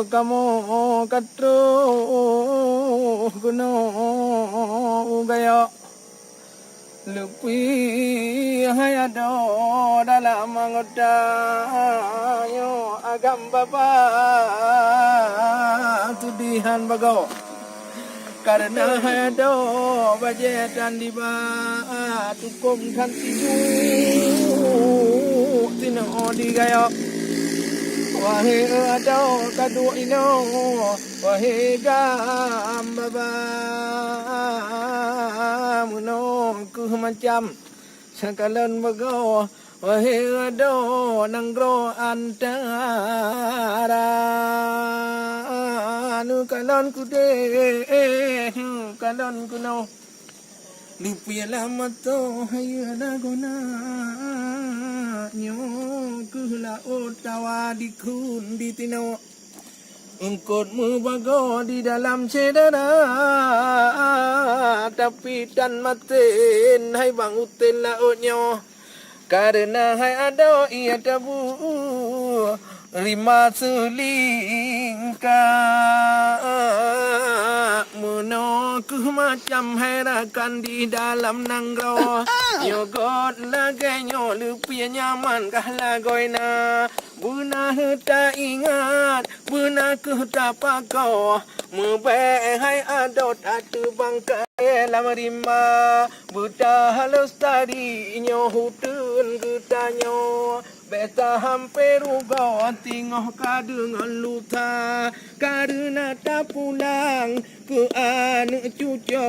kamu katro kuno gaya lupi hayado dalam anggota yo agam bapa tudihan bago karena hayado bajetan di ba tukum kan tisu tino di gaya wahai adau kadu ino wahai gam baba muno ku macam sakalan bago wahai adau nanggro antara anu kalon kude kalon kuno lupa lama to hayana guna nyo kuhla otawa di kun di tino engkot mu bago di dalam cedera tapi dan maten hai bang utin lautnya karena hai ada ia tabu lima selingkah ku macam herakan di dalam nanggro yogot laganya lupa nyaman kah lagoina buna heta ingat buna ku tak pakau membehai adot atu bangkai lama rima buta halus tadi nyo hutun gutanyo beta hampir ugau tingoh kadungan luta karena tak pulang ke anak cucu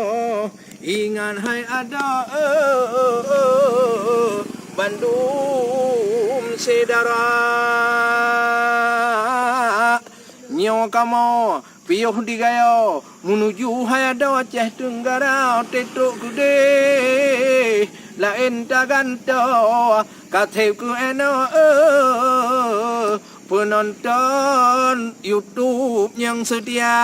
ingat hai ada Bandung sedara nyo kamu piuh di gayo menuju hai ada Aceh Tenggara tetuk gede lain taganto kateku eno penonton YouTube yang setia.